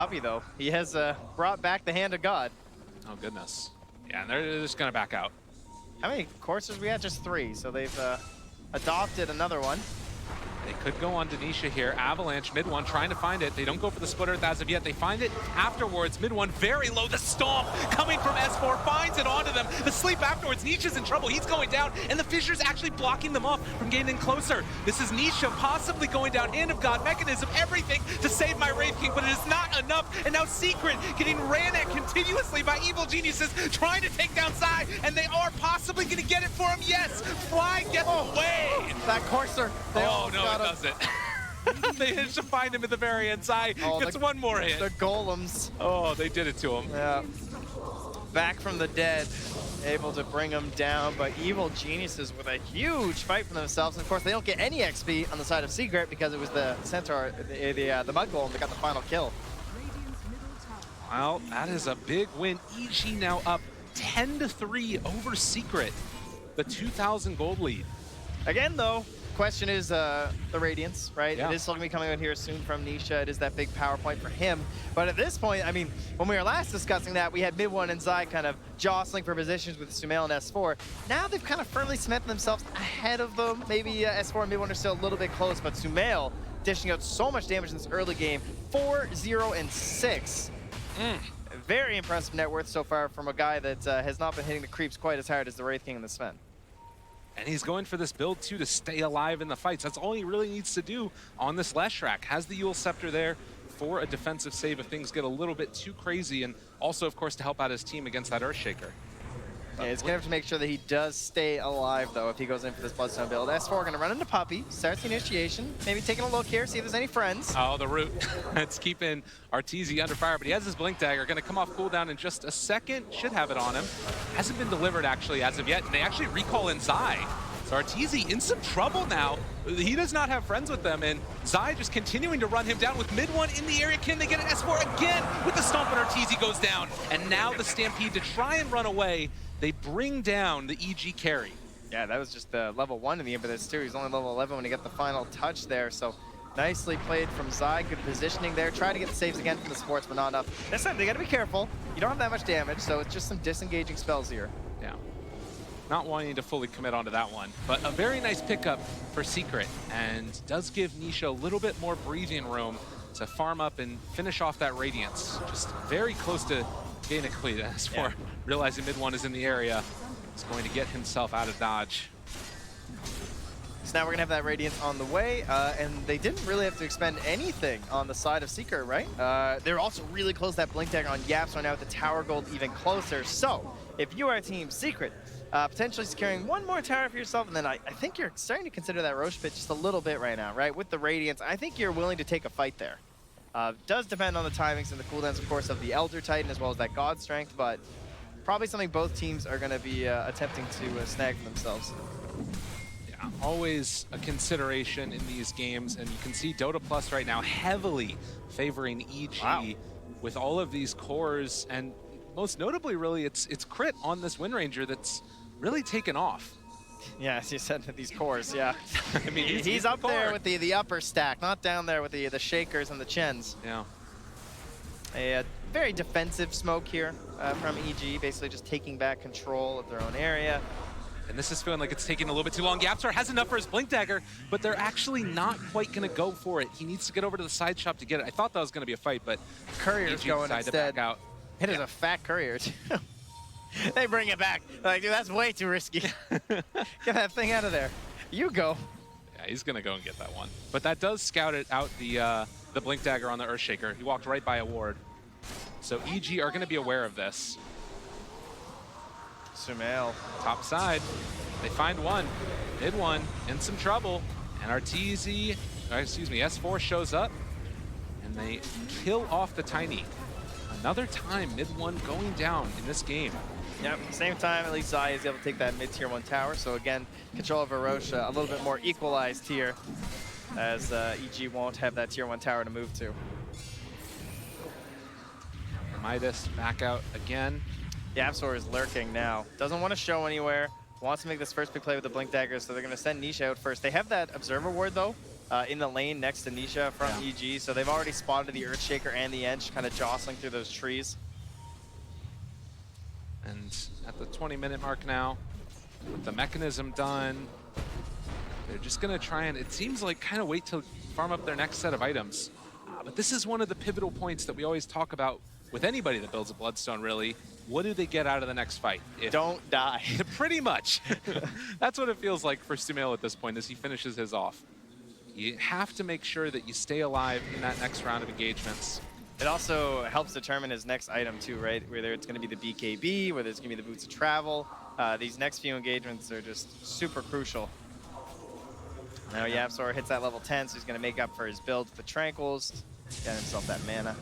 Poppy, though. He has brought back the hand of God. Oh, goodness. Yeah, and they're just going to back out. How many coursers we had? Just 3, so they've adopted another one. They could go on Denisha here. Avalanche, mid one, trying to find it. They don't go for the splitter as of yet. They find it afterwards. Mid one, very low. The stomp coming from S4 finds it onto them. The sleep afterwards. Nisha's in trouble. He's going down, and the Fisher's actually blocking them off from getting in closer. This is Nisha possibly going down. Hand of God, mechanism, everything to save my Wraith King, but it is not enough. And now Secret getting ran at continuously by evil geniuses trying to take down Zai, and they are possibly going to get it for him. Yes, Fly gets away. That courser. Oh, no, it doesn't. They managed to find him at the very end. Zai gets one more hit. The golems. Oh, they did it to him. Yeah. Back from the dead, able to bring him down, but evil geniuses with a huge fight for themselves. And of course, they don't get any XP on the side of Secret because it was the Centaur, the Mud Golem that got the final kill. Well, that is a big win. EG now up 10-3 over Secret. The 2,000 gold lead. Again, though, question is the Radiance, right? Yeah. It is still going to be coming out here soon from Nisha. It is that big power point for him. But at this point, I mean, when we were last discussing that, we had mid one and Zai kind of jostling for positions with Sumail and S4. Now they've kind of firmly cemented themselves ahead of them. Maybe S4 and mid one are still a little bit close, but Sumail dishing out so much damage in this early game. 4-0-6. Very impressive net worth so far from a guy that has not been hitting the creeps quite as hard as the Wraith King and the Sven. And he's going for this build, too, to stay alive in the fights. That's all he really needs to do on this Leshrac. Has the Yule Scepter there for a defensive save if things get a little bit too crazy, and also, of course, to help out his team against that Earthshaker. Yeah, he's going to have to make sure that he does stay alive, though, if he goes in for this Bloodstone build. S4 going to run into Puppy, starts the initiation, maybe taking a look here, see if there's any friends. Oh, the root. It's keeping Arteezy under fire, but he has his Blink Dagger. Going to come off cooldown in just a second. Should have it on him. Hasn't been delivered, actually, as of yet, and they actually recall in Zai. So Arteezy in some trouble now. He does not have friends with them, and Zai just continuing to run him down with mid one in the area. Can they get an S4 again with the stomp, and Arteezy goes down. And now the Stampede to try and run away. They bring down the EG carry. Yeah, that was just level 1 in the impetus too. He's only level 11 when he got the final touch there. So nicely played from Zai. Good positioning there. Try to get the saves again from the sports, but not enough. This time they got to be careful. You don't have that much damage, so it's just some disengaging spells here. Yeah. Not wanting to fully commit onto that one, but a very nice pickup for Secret, and does give Nisha a little bit more breathing room to farm up and finish off that Radiance. Just very close to getting it complete. As for realizing mid one is in the area, he's going to get himself out of dodge. So now we're gonna have that Radiance on the way, and they didn't really have to expend anything on the side of Secret, right? They're also really close to that Blink Dagger on Yaps right now with the Tower Gold even closer. So if you are Team Secret, potentially securing one more tower for yourself, and then I think you're starting to consider that Roche Pit just a little bit right now, right? With the Radiance, I think you're willing to take a fight there. Does depend on the timings and the cooldowns, of course, of the Elder Titan as well as that God Strength, but probably something both teams are going to be attempting to snag for themselves. Yeah, always a consideration in these games, and you can see Dota Plus right now heavily favoring EG with all of these cores, and most notably, really, it's crit on this Wind Ranger that's really taken off. Yeah, as you said, these cores, yeah. I mean, he's up there with the upper stack, not down there with the Shakers and the Chens. Yeah. A very defensive smoke here from EG, basically just taking back control of their own area. And this is feeling like it's taking a little bit too long. Yapstar has enough for his Blink Dagger, but they're actually not quite going to go for it. He needs to get over to the side shop to get it. I thought that was going to be a fight, but Courier's going instead. To back out. It is a fat Courier, too. They bring it back. They're like, dude, that's way too risky. Get that thing out of there. You go. Yeah, he's going to go and get that one. But that does scout it out the Blink Dagger on the Earthshaker. He walked right by a ward. So EG are going to be aware of this. Sumail. Top side. They find one. Mid one. In some trouble. And Arteezy, S4 shows up. And they kill off the Tiny. Another time, mid one going down in this game. Yep, same time, at least Zai is able to take that mid-tier 1 tower. So again, control over Roche a little bit more equalized here, as EG won't have that tier 1 tower to move to. Midas back out again. Yapsor is lurking now. Doesn't want to show anywhere. Wants to make this first big play with the Blink Dagger, so they're going to send Nisha out first. They have that Observer Ward, though, in the lane next to Nisha from EG, so they've already spotted the Earthshaker and the Ench kind of jostling through those trees. And at the 20-minute mark now, with the mechanism done, they're just going to try and, it seems like, kind of wait to farm up their next set of items. But this is one of the pivotal points that we always talk about with anybody that builds a Bloodstone, really. What do they get out of the next fight? Don't die. Pretty much. That's what it feels like for Sumail at this point as he finishes his off. You have to make sure that you stay alive in that next round of engagements. It also helps determine his next item too, right? Whether it's going to be the BKB, whether it's going to be the Boots of Travel. These next few engagements are just super crucial. Now Yapzor hits that level 10, so he's going to make up for his build with the Tranquils, get himself that mana.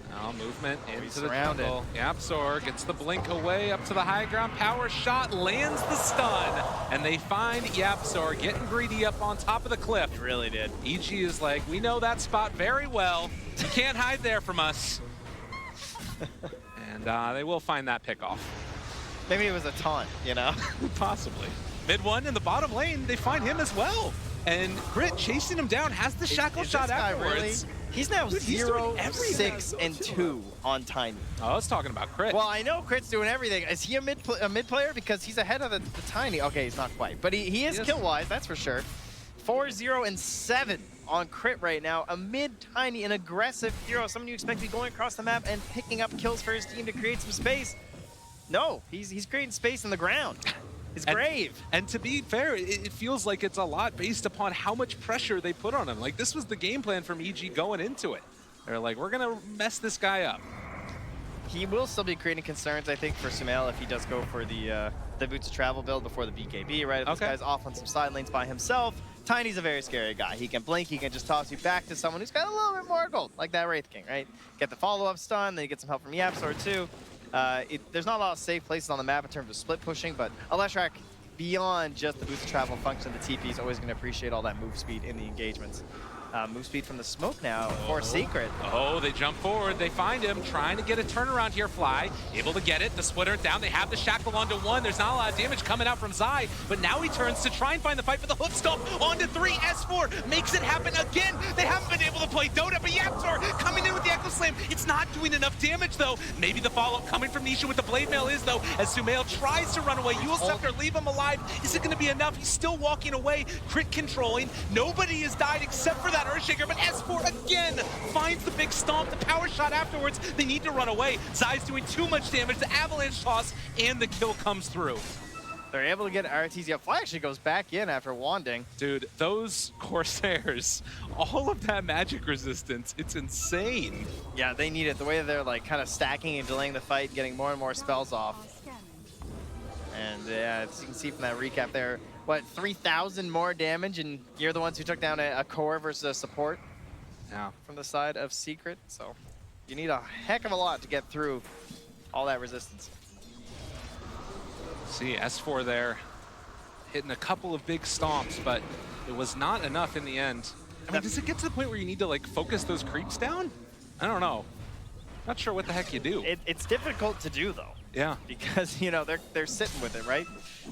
Now movement into the surrounded. jungle. Yapzor gets the blink away up to the high ground. Power shot lands the stun, and they find Yapzor getting greedy up on top of the cliff. He really did. EG is like, we know that spot very well. You can't hide there from us. And they will find that pickoff. Maybe it was a taunt, you know? Possibly. Mid one in the bottom lane, they find him as well. And Crit chasing him down, has the shackle Is shot this guy afterwards. really? He's now Dude, he's doing 0, everything. 6, and 2 on Tiny. Oh, I was talking about Crit. Well, I know Crit's doing everything. Is he a mid player? Because he's ahead of the Tiny. Okay, he's not quite. But he is kill-wise, that's for sure. 4, 0, and 7 on Crit right now. A mid-Tiny, an aggressive hero. Someone you expect to be going across the map and picking up kills for his team to create some space. No, he's creating space in the ground. His grave. And to be fair, it feels like it's a lot based upon how much pressure they put on him. Like, this was the game plan from EG going into it. They're like, we're going to mess this guy up. He will still be creating concerns, I think, for Sumail if he does go for the Boots of Travel build before the BKB, right? If this guy's off on some side lanes by himself, Tiny's a very scary guy. He can blink, he can just toss you back to someone who's got a little bit more gold, like that Wraith King, right? Get the follow-up stun, then you get some help from Yapzor too. There's not a lot of safe places on the map in terms of split pushing, but Aleshrak, beyond just the Boost of Travel function, the TP is always going to appreciate all that move speed in the engagements. Move speed from the smoke now for Secret. Oh, they jump forward. They find him, trying to get a turnaround here. Fly, able to get it. The splitter down. They have the shackle onto 1. There's not a lot of damage coming out from Zai, but now he turns to try and find the fight for the hoof stomp onto 3. S4 makes it happen again. They haven't been able to play Dota, but Yapzor coming in with the Echo Slam. It's not doing enough damage, though. Maybe the follow-up coming from Nisha with the Blade Mail is, though, as Sumail tries to run away. Yule Scepter, leave him alive. Is it going to be enough? He's still walking away. Crit controlling. Nobody has died except for that Earthshaker, but S4 again finds the big stomp, the power shot afterwards. They need to run away. Zai's doing too much damage, the avalanche toss, and the kill comes through. They're able to get Artesia. Fly actually goes back in after wanding. Dude, those Corsairs, all of that magic resistance, it's insane. Yeah, they need it. The way they're like kind of stacking and delaying the fight, getting more and more spells off. And yeah, as you can see from that recap there, what, 3,000 more damage, and you're the ones who took down a core versus a support. Yeah. From the side of Secret, so you need a heck of a lot to get through all that resistance. See, S4 there, hitting a couple of big stomps, but it was not enough in the end. I mean, does it get to the point where you need to, like, focus those creeps down? I don't know. Not sure what the heck you do. It's difficult to do, though. Yeah. Because, you know, they're sitting with it, right?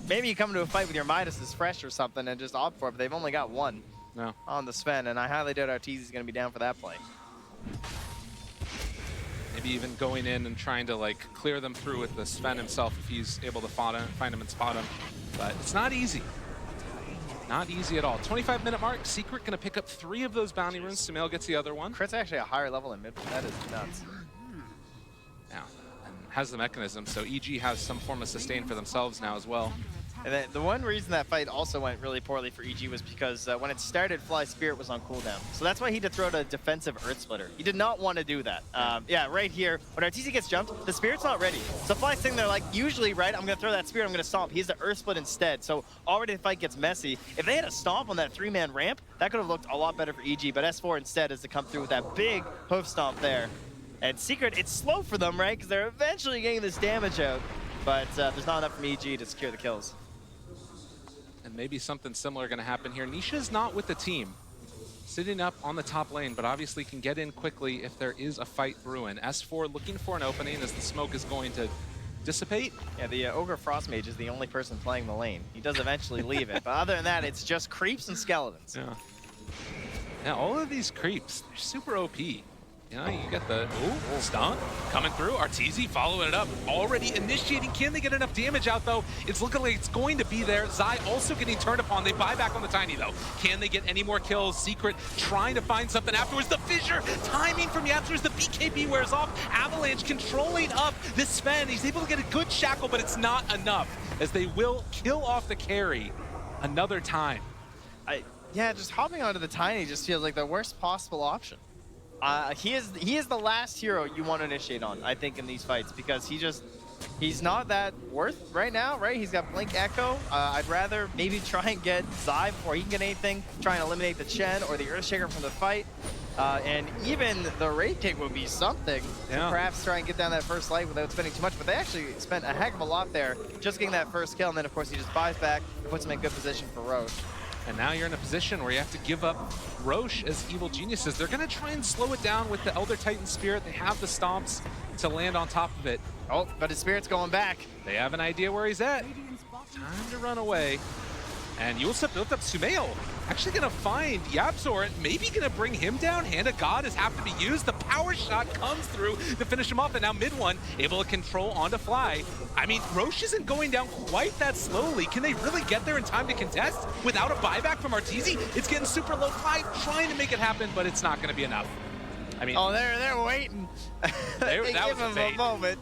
Maybe you come to a fight with your Midas fresh or something and just opt for it, but they've only got 1. No. On the Sven, and I highly doubt Arteezy's going to be down for that play. Maybe even going in and trying to like clear them through with the Sven himself if he's able to find him and spot him. But it's not easy. Not easy at all. 25-minute mark, Secret going to pick up 3 of those bounty runes. Sumail gets the other one. Crit's actually a higher level in mid. That is nuts. Yeah, and has the mechanism, so EG has some form of sustain for themselves now as well. And then the one reason that fight also went really poorly for EG was because when it started, Fly Spirit was on cooldown. So that's why he had to throw a defensive Earth Splitter. He did not want to do that. Yeah, right here, when Arteezy gets jumped, the Spirit's not ready. So Fly's sitting there like, usually, right, I'm going to throw that Spirit, I'm going to stomp. He has the Earth Split instead. So already the fight gets messy. If they had a stomp on that 3-man ramp, that could have looked a lot better for EG. But S4 instead has to come through with that big hoof stomp there. And Secret, it's slow for them, right? Because they're eventually getting this damage out. But there's not enough from EG to secure the kills. And maybe something similar going to happen here. Nisha's not with the team, sitting up on the top lane, but obviously can get in quickly if there is a fight brewing. S4 looking for an opening as the smoke is going to dissipate. Yeah, the Ogre Frostmage is the only person playing the lane. He does eventually leave it, but other than that, it's just creeps and skeletons. Yeah. Yeah, all of these creeps, they're super OP. You know, you get the stun coming through. Arteezy following it up, already initiating. Can they get enough damage out though? It's looking like it's going to be there. Zai also getting turned upon. They buy back on the Tiny though. Can they get any more kills? Secret trying to find something afterwards. The fissure, timing from Yapsters. The BKB wears off. Avalanche controlling up this Sven. He's able to get a good shackle, but it's not enough as they will kill off the carry another time. Yeah, just hopping onto the Tiny just feels like the worst possible option. He is the last hero you want to initiate on, I think, in these fights, because he's not that worth right now, right? He's got Blink Echo. I'd rather maybe try and get Zai before he can get anything, try and eliminate the Chen or the Earthshaker from the fight. And even the Raid Kick would be something to perhaps try and get down that first light without spending too much, but they actually spent a heck of a lot there just getting that first kill, and then of course he just buys back and puts him in good position for Roche. And now you're in a position where you have to give up Roche as evil geniuses. They're going to try and slow it down with the Elder Titan Spirit. They have the stomps to land on top of it. Oh, but his Spirit's going back. They have an idea where he's at. Time to run away. And Yulsa built up Sumail. Actually going to find Yapzor and maybe going to bring him down. Hand of God has have to be used. The power shot comes through to finish him off. And now mid one able to control onto Fly. I mean, Roche isn't going down quite that slowly. Can they really get there in time to contest without a buyback from Arteezy? It's getting super low. Fly trying to make it happen, but it's not going to be enough. I mean, oh, they're waiting. That give was him a moment.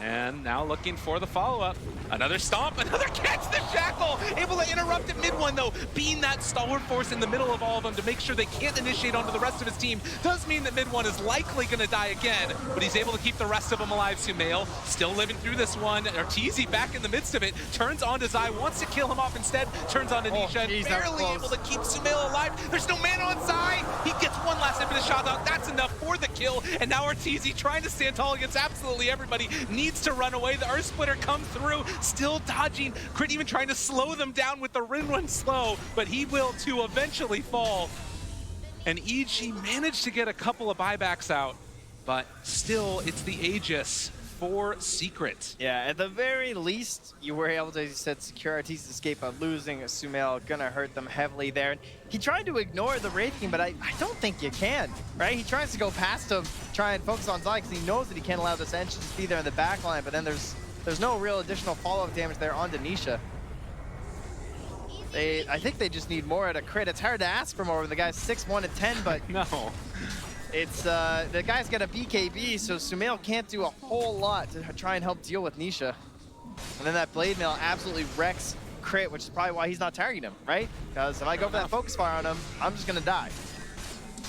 And now looking for the follow-up. Another stomp, another catch the shackle! Able to interrupt at mid one though, being that stalwart force in the middle of all of them to make sure they can't initiate onto the rest of his team. Does mean that mid one is likely gonna die again, but he's able to keep the rest of them alive. Sumail still living through this one. Arteezy back in the midst of it, turns on to Zai, wants to kill him off instead, turns on to Nisha, and barely able to keep Sumail alive. There's no mana on Zai! He gets one last infinite shot out, that's enough for the kill, and now Arteezy trying to stand tall against absolutely everybody, needs to run away. The Earth Splitter comes through, still dodging. Crit even trying to slow them down with the Rin slow, but he will too eventually fall. And EG managed to get a couple of buybacks out, but still it's the Aegis for Secret. Yeah, at the very least, you were able to, as you said, secure Arteezy's escape by losing Sumail. Gonna hurt them heavily there. He tried to ignore the Raid King, but I don't think you can, right? He tries to go past him, try and focus on Zai, because he knows that he can't allow this Ench to just be there in the back line, but then there's no real additional follow-up damage there on Denisha. I think they just need more at a crit. It's hard to ask for more when the guy's 6'1" and 10, but no. It's the guy's got a BKB, so Sumail can't do a whole lot to try and help deal with Nisha. And then that Blade Mail absolutely wrecks crit, which is probably why he's not targeting him, right? Because if I go for that focus fire on him, I'm just gonna die.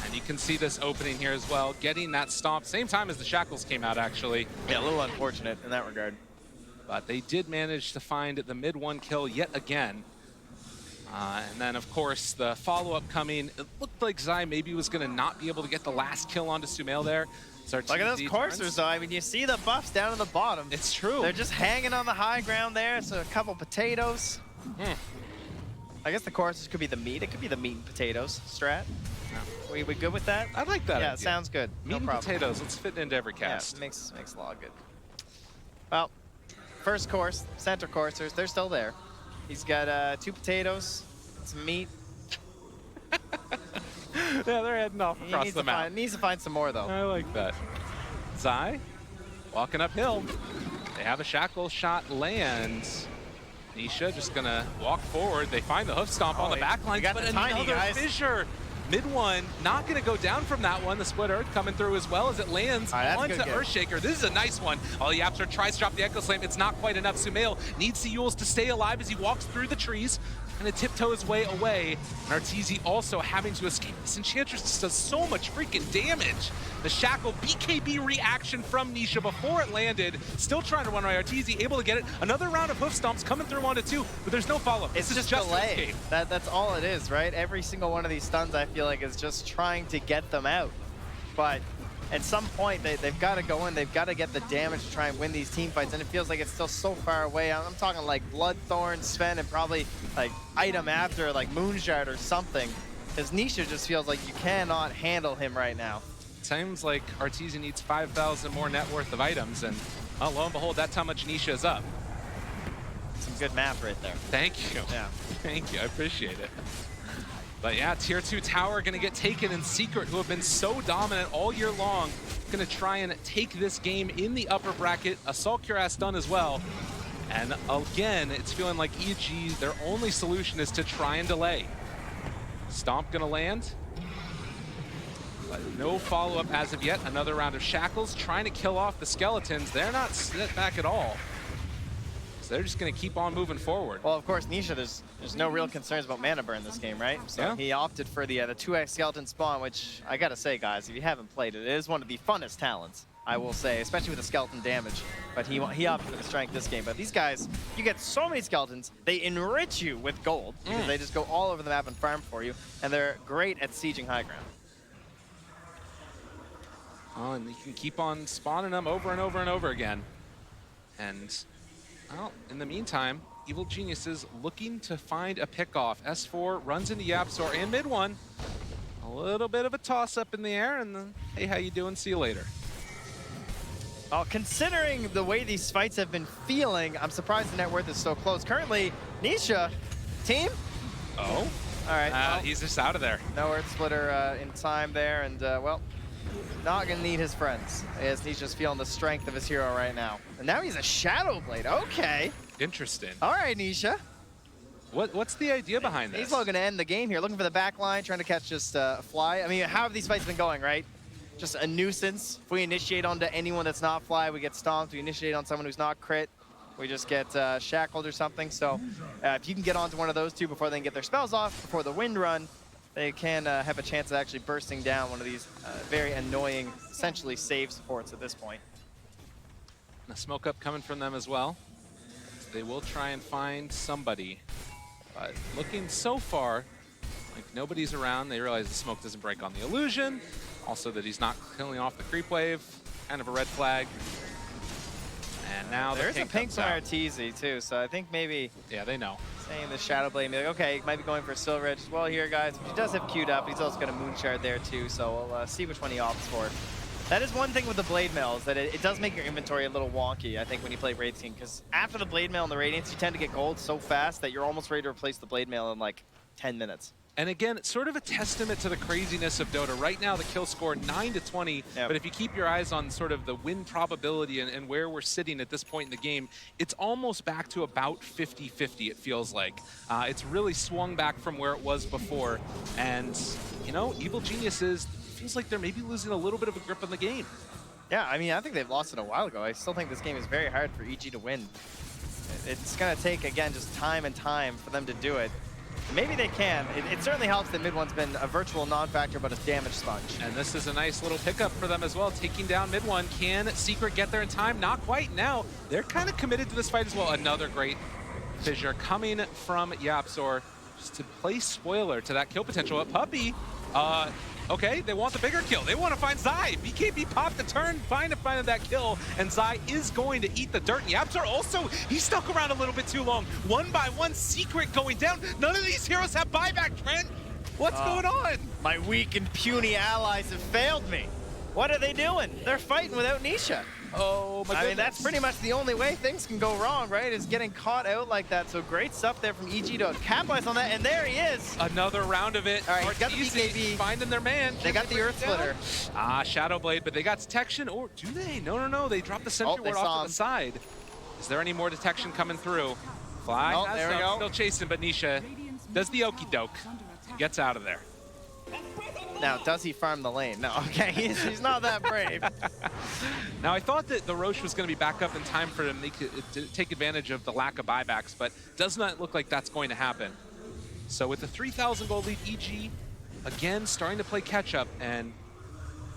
And you can see this opening here as well, getting that stomp, same time as the Shackles came out actually. Yeah, a little unfortunate in that regard. But they did manage to find the mid one kill yet again. And then, of course, the follow-up coming. It looked like Zai maybe was going to not be able to get the last kill onto Sumail there. Look at those coursers, though. I mean, you see the buffs down at the bottom. It's true. They're just hanging on the high ground there, so a couple potatoes. I guess the coursers could be the meat. It could be the meat and potatoes strat. We good with that? I like that Yeah, idea. sounds good. Meat and potatoes. Let's fit into every Yeah, cast. makes a lot of good. Well, first course, center coursers, they're still there. He's got 2 potatoes, some meat. Yeah, they're heading off across the map. Needs to find some more, though. I like that. Zai, walking uphill. They have a shackle shot lands. Nisha just gonna walk forward. They find the hoof stomp on the back line, but another fissure. Mid one, not gonna go down from that one. The split earth coming through as well as it lands onto Earthshaker. This is a nice one. Yapzor tries to drop the Echo Slam. It's not quite enough. Sumail needs the Yules to stay alive as he walks through the trees and to tiptoe his way away. And Arteezy also having to escape. This Enchantress just does so much freaking damage. The Shackle BKB reaction from Nisha before it landed. Still trying to run away. Arteezy able to get it. Another round of hoof stomps coming through onto 2, but there's no follow-up. It's just delay. That's all it is, right? Every single one of these stuns, I feel like, is just trying to get them out. But at some point, they've got to go in. They've got to get the damage to try and win these team fights, and it feels like it's still so far away. I'm talking like Bloodthorn, Sven, and probably like item after like Moonshard or something. Because Nisha just feels like you cannot handle him right now. Seems like Arteezy needs 5,000 more net worth of items, and lo and behold, that's how much Nisha is up. Some good math right there. Thank you. Yeah. Thank you. I appreciate it. But yeah, tier 2 tower gonna get taken, and Secret, who have been so dominant all year long, gonna try and take this game in the upper bracket. Assault Cuirass done as well. And again, it's feeling like EG, their only solution is to try and delay. Stomp gonna land. But no follow-up as of yet. Another round of shackles, trying to kill off the skeletons. They're not set back at all. So they're just gonna keep on moving forward. Well, of course, Nisha, there's no real concerns about mana burn this game, right? So yeah. He opted for the 2x skeleton spawn, which I gotta say, guys, if you haven't played it, it is one of the funnest talents, I will say, especially with the skeleton damage. But he opted for the strength this game. But these guys, you get so many skeletons, they enrich you with gold because they just go all over the map and farm for you, and they're great at sieging high ground. Oh, and you can keep on spawning them over and over and over again. And, well, in the meantime, Evil Geniuses looking to find a pickoff. S4 runs into Yapzor and mid one. A little bit of a toss-up in the air, and then, hey, how you doing? See you later. Well, considering the way these fights have been feeling, I'm surprised the net worth is so close. Currently, Nisha, team? Oh? All right. Well, he's just out of there. no Earth Splitter in time there, and, well, not gonna need his friends, as Nisha's feeling the strength of his hero right now. And now he's a Shadow Blade, okay. Interesting. All right, Nisha. What's the idea behind this? He's looking to end the game here, looking for the back line, trying to catch just a fly. I mean, how have these fights been going, right? Just a nuisance. If we initiate onto anyone that's not fly, we get stomped. We initiate on someone who's not crit, we just get shackled or something. So if you can get onto one of those two before they can get their spells off, before the wind run, they can have a chance of actually bursting down one of these very annoying, essentially save supports at this point. A smoke up coming from them as well. They will try and find somebody. But looking so far like nobody's around. They realize the smoke doesn't break on the illusion. Also that he's not killing off the creep wave. Kind of a red flag. And now there's the a pink from Arteezy too, so I think maybe... Yeah, they know. Saying the Shadow Blade, like, okay, he might be going for Silver Edge as well here, guys. He does have queued up. He's also got a Moonshard there too, so we'll see which one he opts for. That is one thing with the Blade Mail, is that it does make your inventory a little wonky, I think, when you play Raid Scene, because after the Blade Mail and the Radiance, you tend to get gold so fast that you're almost ready to replace the Blade Mail in like 10 minutes. And again, it's sort of a testament to the craziness of Dota. Right now, the kill score 9-20, yep. But if you keep your eyes on sort of the win probability and where we're sitting at this point in the game, it's almost back to about 50-50, it feels like. It's really swung back from where it was before. And, you know, Evil Geniuses, feels like they're maybe losing a little bit of a grip on the game. Yeah, I mean, I think they've lost it a while ago. I still think this game is very hard for EG to win. It's going to take, again, just time and time for them to do it. Maybe they can. It certainly helps that mid one's been a virtual non-factor, but a damage sponge. And this is a nice little pickup for them as well, taking down mid one. Can Secret get there in time? Not quite. Now, they're kind of committed to this fight as well. Another great fissure coming from Yapzor, just to play spoiler to that kill potential. But Puppey, okay, they want the bigger kill. They want to find Zai. BKB popped the turn, find that kill, and Zai is going to eat the dirt. Yapzor also, he stuck around a little bit too long. One by one, Secret going down. None of these heroes have buyback, Trent. What's going on? My weak and puny allies have failed me. What are they doing? They're fighting without Nisha. Oh my goodness. I mean, that's pretty much the only way things can go wrong, right? Is getting caught out like that. So great stuff there from EG to capitalize on that, and there he is. Another round of it. All right, he's got the BKB. Finding their man. They got the Earth Splitter. Shadow Blade, but they got detection, or do they? No. They dropped the sentry ward off to the side. Is there any more detection coming through? Fly. Oh, there we go. Still chasing, but Nisha does the okey doke and gets out of there. Now, does he farm the lane? No, okay, he's not that brave. Now, I thought that the Roche was going to be back up in time for him to take advantage of the lack of buybacks, but does not look like that's going to happen. So with the 3,000 gold lead, EG, again, starting to play catch-up and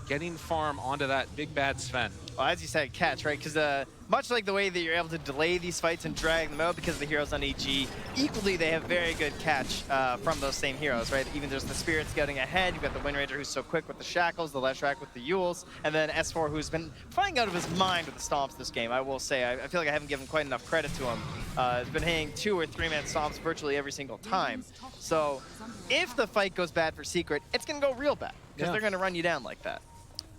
getting farm onto that big bad Sven. Well, as you said, catch, right? Because much like the way that you're able to delay these fights and drag them out because of the heroes on EG, equally they have very good catch from those same heroes, right? Even there's the Spirit Scouting ahead, you've got the Wind Ranger who's so quick with the Shackles, the Leshrac with the Yules, and then S4 who's been flying out of his mind with the stomps this game, I will say. I feel like I haven't given quite enough credit to him. He's been hitting 2 or 3 man stomps virtually every single time. So if the fight goes bad for Secret, it's going to go real bad because they're going to run you down like that.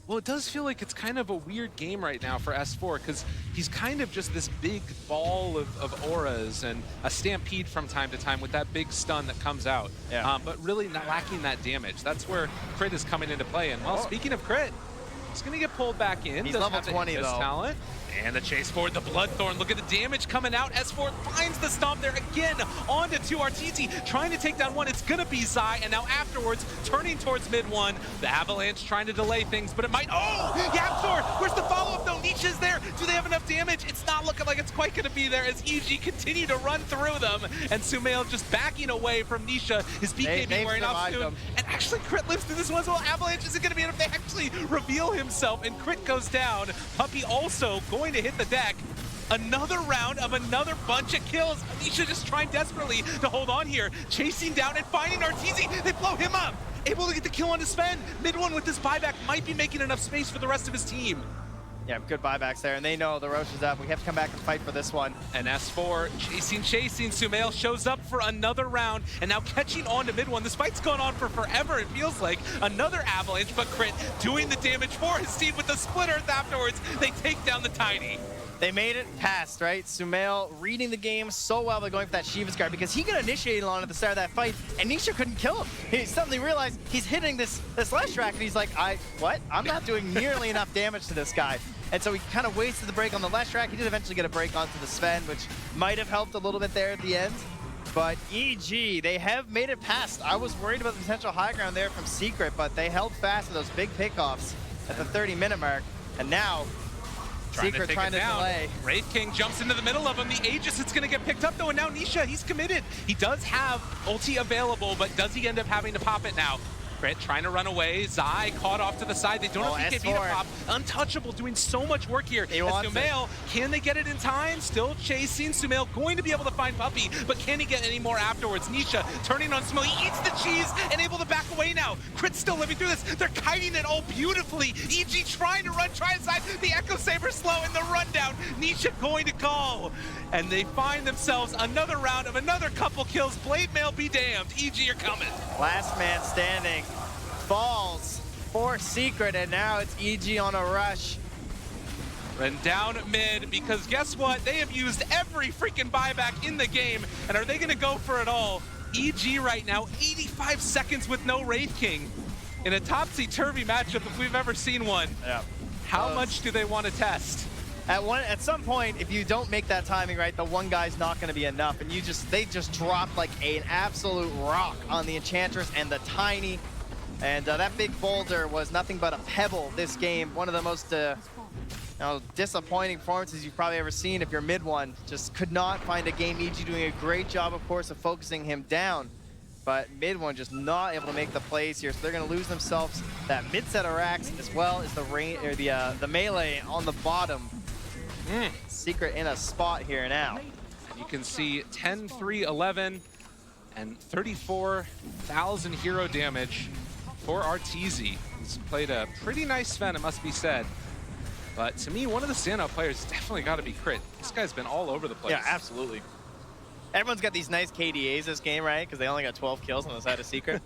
Well, it does feel like it's kind of a weird game right now for S4 because he's kind of just this big ball of auras and a stampede from time to time with that big stun that comes out. Yeah. But really not lacking that damage. That's where crit is coming into play. And well, speaking of crit, he's going to get pulled back in. He's Does level have the 20 though. talent. And the chase forward, the Bloodthorn. Look at the damage coming out. S4 finds the stomp there again. Onto 2 RTZ, trying to take down one. It's going to be Zai. And now afterwards, turning towards mid one. The Avalanche trying to delay things, but it might. Oh! Yapzor! Where's the follow-up though? Nisha's there. Do they have enough damage? It's not looking like it's quite going to be there as EG continue to run through them. And Sumail just backing away from Nisha. His BKB wearing off soon. And actually, Crit lives through this one as well. Avalanche isn't going to be enough. They actually reveal himself, and Crit goes down. Puppey also going to hit the deck. Another round of another bunch of kills. Nisha just trying desperately to hold on here. Chasing down and finding Arteezy. They blow him up. Able to get the kill on Sven. Mid one with this buyback might be making enough space for the rest of his team. Yeah, good buybacks there, and they know the Roche is up. We have to come back and fight for this one. And S4 chasing. Sumail shows up for another round, and now catching on to mid one. This fight's gone on for forever, it feels like. Another Avalanche, but Crit doing the damage for his team with the split earth afterwards. They take down the Tiny. They made it past, right? Sumail reading the game so well by going for that Shiva's guard because he got initiated on at the start of that fight, and Nisha couldn't kill him. He suddenly realized he's hitting this lash rack, and he's like, what? I'm not doing nearly enough damage to this guy. And so he kind of wasted the break on the lash rack. He did eventually get a break onto the Sven, which might have helped a little bit there at the end. But EG, they have made it past. I was worried about the potential high ground there from Secret, but they held fast to those big pickoffs at the 30-minute mark. And now, Secret trying to delay. Wraith King jumps into the middle of him. The Aegis, it's going to get picked up though, and now Nisha, he's committed. He does have ulti available, but does he end up having to pop it now? Crit trying to run away. Zai caught off to the side. They don't have BKB to pop. Untouchable doing so much work here. Sumail, can they get it in time? Still chasing. Sumail going to be able to find Puppey, but can he get any more afterwards? Nisha turning on Sumail. He eats the cheese and able to back away now. Crit's still living through this. They're kiting it all beautifully. EG trying to run, try aside. The Echo Saber slow in the rundown. Nisha going to call. And they find themselves another round of another couple kills. Blade Mail be damned. EG, you're coming. Last man standing falls for Secret, and now it's EG on a rush. And down mid, because guess what? They have used every freaking buyback in the game, and are they going to go for it all? EG right now, 85 seconds with no Wraith King. In a topsy-turvy matchup if we've ever seen one. Yeah. How much do they want to test? At some point, if you don't make that timing right, the one guy's not going to be enough, and they just dropped like an absolute rock on the Enchantress and the Tiny, and that big boulder was nothing but a pebble this game. One of the most disappointing performances you've probably ever seen if you're mid one. Just could not find a game. EG doing a great job, of course, of focusing him down, but mid one just not able to make the plays here, so they're going to lose themselves that mid set of racks as well as the melee on the bottom. Secret in a spot here now. You can see 10, 3, 11, and 34,000 hero damage for Arteezy. He's played a pretty nice Sven, it must be said. But to me, one of the standout players has definitely got to be Crit. This guy's been all over the place. Yeah, absolutely. Everyone's got these nice KDAs this game, right? Because they only got 12 kills on the side of Secret.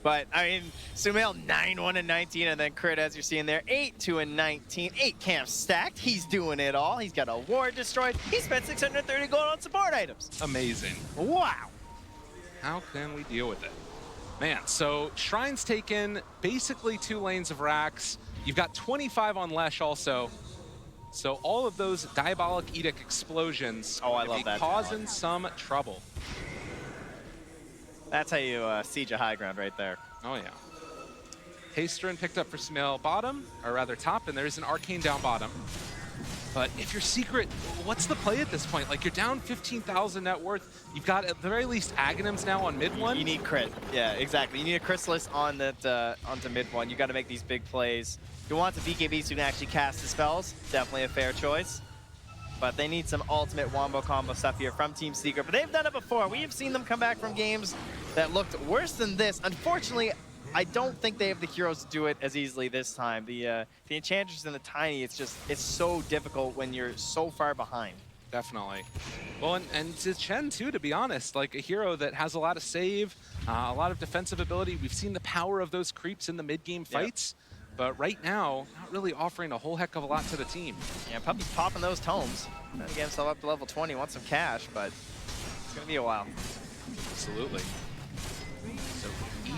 But, I mean, Sumail 9-1-19, and then Crit, as you're seeing there, 8-2-19. 8 camps stacked. He's doing it all. He's got a ward destroyed. He spent 630 gold on support items. Amazing. Wow. How can we deal with it? Man, so Shrine's taken basically 2 lanes of racks. You've got 25 on Lesh also. So all of those Diabolic Edict explosions love that. Causing some trouble. That's how you siege a high ground right there. Oh, yeah. Hasterin picked up for Sumail bottom, or rather top, and there's an Arcane down bottom. But if you're Secret, what's the play at this point? Like, you're down 15,000 net worth. You've got, at the very least, Aghanims now on mid one. You need Crit. Yeah, exactly. You need a Chrysalis on that onto mid one. You got to make these big plays. You want the BKB so you can actually cast the spells. Definitely a fair choice. But they need some ultimate wombo combo stuff here from Team Secret. But they've done it before. We have seen them come back from games that looked worse than this. Unfortunately, I don't think they have the heroes to do it as easily this time. The Enchantress and the Tiny, it's so difficult when you're so far behind. Definitely. Well, and to Chen too, to be honest, like a hero that has a lot of save, a lot of defensive ability. We've seen the power of those creeps in the mid-game fights. but right now, not really offering a whole heck of a lot to the team. Yeah, Puppy's popping those tomes. Trying to get himself up to level 20, wants some cash, but it's gonna be a while. Absolutely. So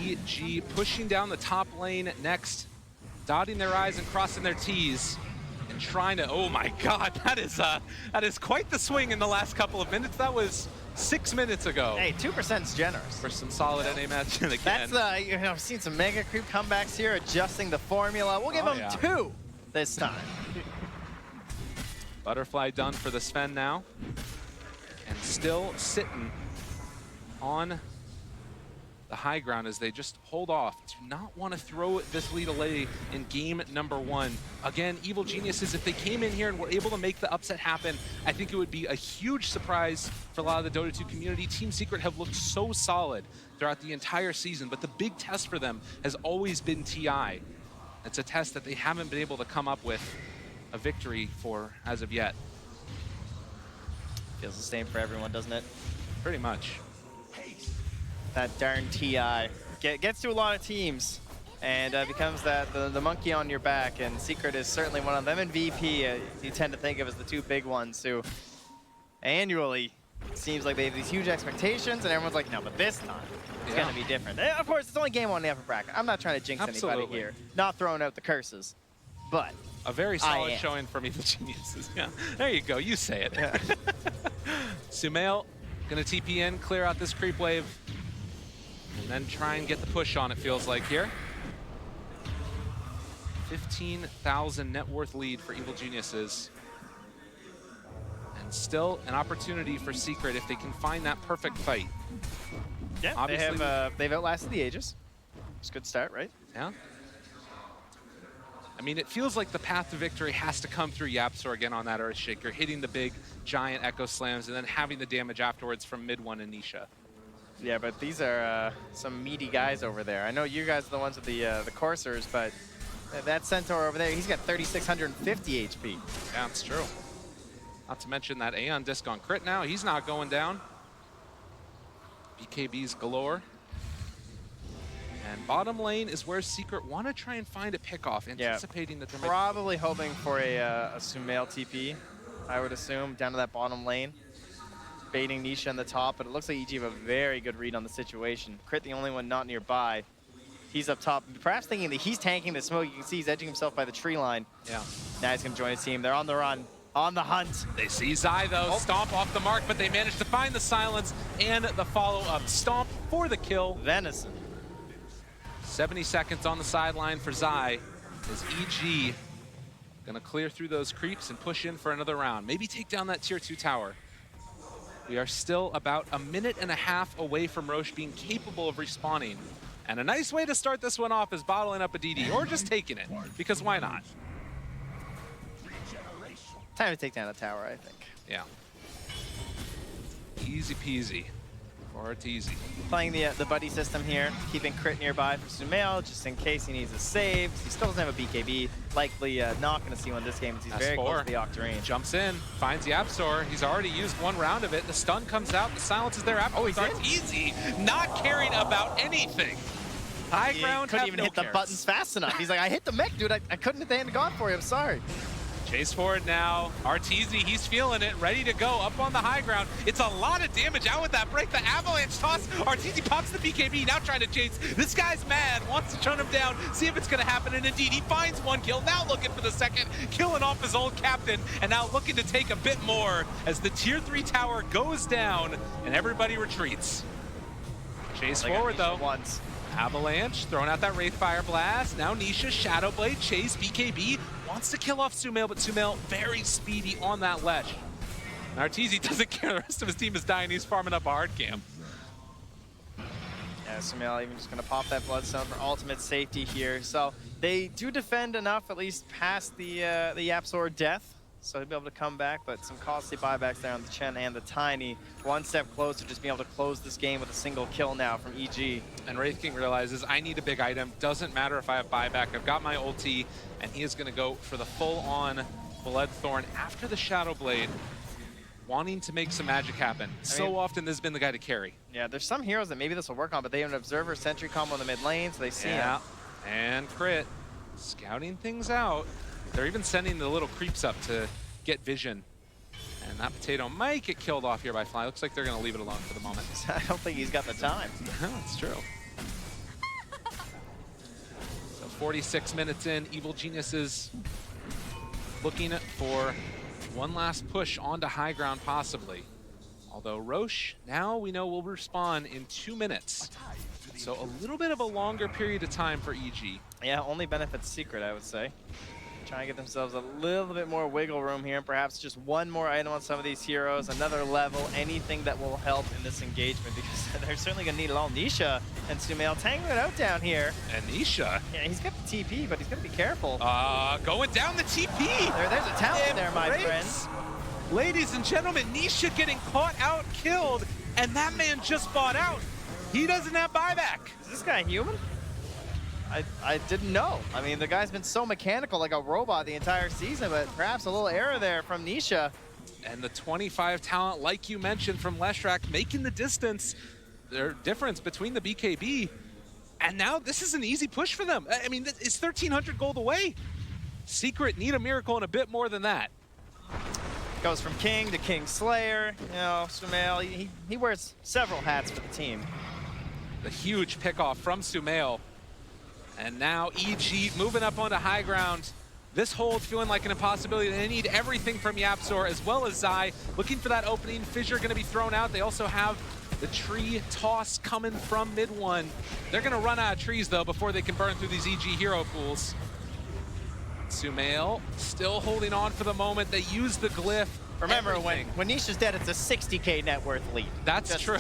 EG pushing down the top lane next, dotting their I's and crossing their T's, and trying to, oh my God, that is quite the swing in the last couple of minutes. That was 6 minutes ago. Hey, 2% is generous. For some solid NA match again. That's, you know, I've seen some mega creep comebacks here, adjusting the formula. We'll give them 2 this time. Butterfly done for the Sven now. And still sitting on the high ground as they just hold off. Do not want to throw this lead away in game number 1. Again, Evil Geniuses, if they came in here and were able to make the upset happen, I think it would be a huge surprise for a lot of the Dota 2 community. Team Secret have looked so solid throughout the entire season, but the big test for them has always been TI. It's a test that they haven't been able to come up with a victory for as of yet. Feels the same for everyone, doesn't it? Pretty much. That darn TI gets to a lot of teams and becomes the monkey on your back, and Secret is certainly one of them. And VP, you tend to think of as the 2 big ones who annually it seems like they have these huge expectations, and everyone's like, no, but this time it's going to be different. Of course, it's only game 1 in the upper bracket. I'm not trying to jinx anybody here, not throwing out the curses, but a very solid showing from Evil Geniuses. Yeah, there you go. You say it. Yeah. Sumail gonna TP in, clear out this creep wave, and then try and get the push on. It feels like here. 15,000 net worth lead for Evil Geniuses, and still an opportunity for Secret if they can find that perfect fight. Yeah, obviously they've outlasted the Aegis. It's a good start, right? Yeah. I mean, it feels like the path to victory has to come through YapzOr again on that Earthshaker, hitting the big, giant Echo Slams, and then having the damage afterwards from mid-1 and Nisha. Yeah, but these are some meaty guys over there. I know you guys are the ones with the coursers, but that Centaur over there, he's got 3,650 HP. Yeah, it's true. Not to mention that Aeon Disc on crit now. He's not going down. BKBs galore. And bottom lane is where Secret want to try and find a pickoff, anticipating that they're probably hoping for a Sumail TP, I would assume, down to that bottom lane. Baiting Nisha on the top, but it looks like EG have a very good read on the situation. Crit the only one not nearby. He's up top, perhaps thinking that he's tanking the smoke. You can see he's edging himself by the tree line. Yeah. Now he's going to join his team. They're on the run, on the hunt. They see Zai, though, stomp off the mark, but they manage to find the silence and the follow-up stomp for the kill. Venison. 70 seconds on the sideline for Zai as EG gonna clear through those creeps and push in for another round. Maybe take down that tier 2 tower. We are still about a minute and a half away from Roche being capable of respawning. And a nice way to start this one off is bottling up a DD or just taking it, because why not? Time to take down a tower, I think. Yeah. Easy peasy. Or it's easy. Playing the buddy system here, keeping crit nearby for Sumail, just in case he needs a save. He still doesn't have a BKB. Likely not going to see one this game, as he's very close to the Octarine. Jumps in, finds YapzOr. He's already used 1 round of it. The stun comes out, the silence is there after. He's starts easy, not caring about anything. High ground, couldn't even hit the buttons fast enough. He's like, I hit the mech, dude. I couldn't hit the hand of God for you. I'm sorry. Chase forward now. Arteezy, he's feeling it, ready to go up on the high ground. It's a lot of damage out with that break. The avalanche toss. Arteezy pops the BKB, now trying to chase. This guy's mad, wants to turn him down, see if it's going to happen. And indeed, he finds 1 kill, now looking for the second, killing off his old captain, and now looking to take a bit more as the tier 3 tower goes down and everybody retreats. Chase forward though. Once. Avalanche throwing out that Wraithfire Blast. Now Nisha, Shadowblade, Chase, BKB. Wants to kill off Sumail, but Sumail very speedy on that ledge. And Arteezy doesn't care. The rest of his team is dying. He's farming up a hard camp. Yeah, Sumail even just going to pop that Bloodstone for ultimate safety here. So they do defend enough, at least past the YapzOr death. So he'll be able to come back, but some costly buybacks there on the Chen and the Tiny. 1 step closer, just being able to close this game with a single kill now from EG. And Wraith King realizes, I need a big item. Doesn't matter if I have buyback. I've got my ulti, and he is going to go for the full-on Bloodthorn after the Shadowblade, wanting to make some magic happen. Often this has been the guy to carry. Yeah, there's some heroes that maybe this will work on, but they have an Observer Sentry combo in the mid lane, so they see him. And crit. Scouting things out. They're even sending the little creeps up to get vision. And that potato might get killed off here by Fly. Looks like they're going to leave it alone for the moment. I don't think he's got the time. That's true. So 46 minutes in, Evil Geniuses looking for one last push onto high ground possibly. Although Roche, now we know will respawn in 2 minutes. So a little bit of a longer period of time for EG. Yeah, only benefits Secret, I would say. Trying to get themselves a little bit more wiggle room here, and perhaps just one more item on some of these heroes, another level, anything that will help in this engagement, because they're certainly going to need it all. Nisha and Sumail tangling it out down here. And Nisha. Yeah, he's got the TP, but he's going to be careful. Going down the TP. There's a talent there, my friends. Ladies and gentlemen, Nisha getting caught out, killed, and that man just bought out. He doesn't have buyback. Is this guy human? I didn't know. I mean, the guy's been so mechanical like a robot the entire season, but perhaps a little error there from Nisha. And the 25 talent, like you mentioned, from Leshrac, making the distance, their difference between the BKB. And now this is an easy push for them. I mean, it's 1,300 gold away. Secret need a miracle and a bit more than that. Goes from King to King Slayer. You know, Sumail, he wears several hats for the team. The huge pickoff from Sumail. And now EG moving up onto high ground. This hold feeling like an impossibility. They need everything from Yapzor as well as Zai. Looking for that opening. Fissure going to be thrown out. They also have the tree toss coming from mid one. They're going to run out of trees, though, before they can burn through these EG hero pools. Sumail still holding on for the moment. They use the glyph. Remember, when Nisha's dead, it's a 60K net worth lead. That's true.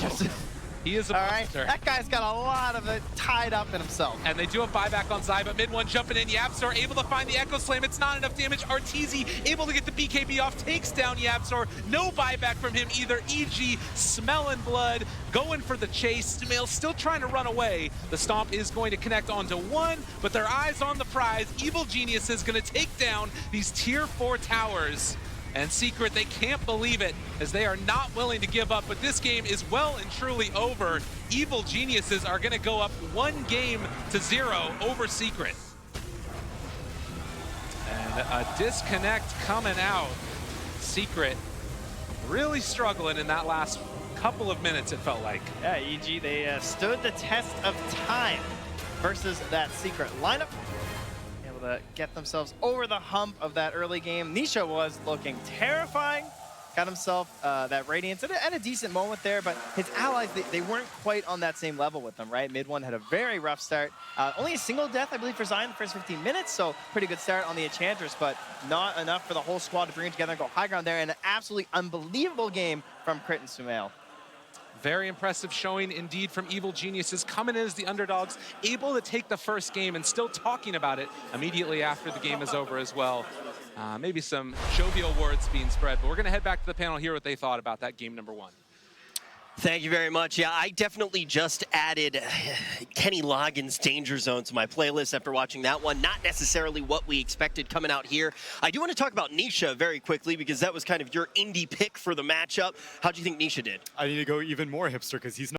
He is a monster. That guy's got a lot of it tied up in himself. And they do have buyback on Zai, but mid one jumping in. Yapzor able to find the Echo Slam. It's not enough damage. Arteezy able to get the BKB off, takes down Yapzor. No buyback from him either. EG smelling blood, going for the chase. Sumail still trying to run away. The stomp is going to connect onto one, but their eyes on the prize. Evil Genius is going to take down these tier 4 towers. And Secret, they can't believe it, as they are not willing to give up, but this game is well and truly over. Evil Geniuses are going to go up 1-0 over Secret. And a disconnect coming out. Secret really struggling in that last couple of minutes, it felt like. Yeah, EG, they stood the test of time versus that Secret lineup. To get themselves over the hump of that early game. Nisha was looking terrifying. Got himself that Radiance at a decent moment there, but his allies, they weren't quite on that same level with them, right? Mid one had a very rough start. Only a single death, I believe, for Zion in the first 15 minutes, so pretty good start on the Enchantress, but not enough for the whole squad to bring it together and go high ground there, and an absolutely unbelievable game from Crit and Sumail. Very impressive showing indeed from Evil Geniuses, coming in as the underdogs, able to take the first game and still talking about it immediately after the game is over as well. Maybe some jovial words being spread, but we're going to head back to the panel, hear what they thought about that game number one. Thank you very much. Yeah, I definitely just added Kenny Loggins' Danger Zone to my playlist after watching that one. Not necessarily what we expected coming out here. I do want to talk about Nisha very quickly because that was kind of your indie pick for the matchup. How do you think Nisha did? I need to go even more hipster because he's not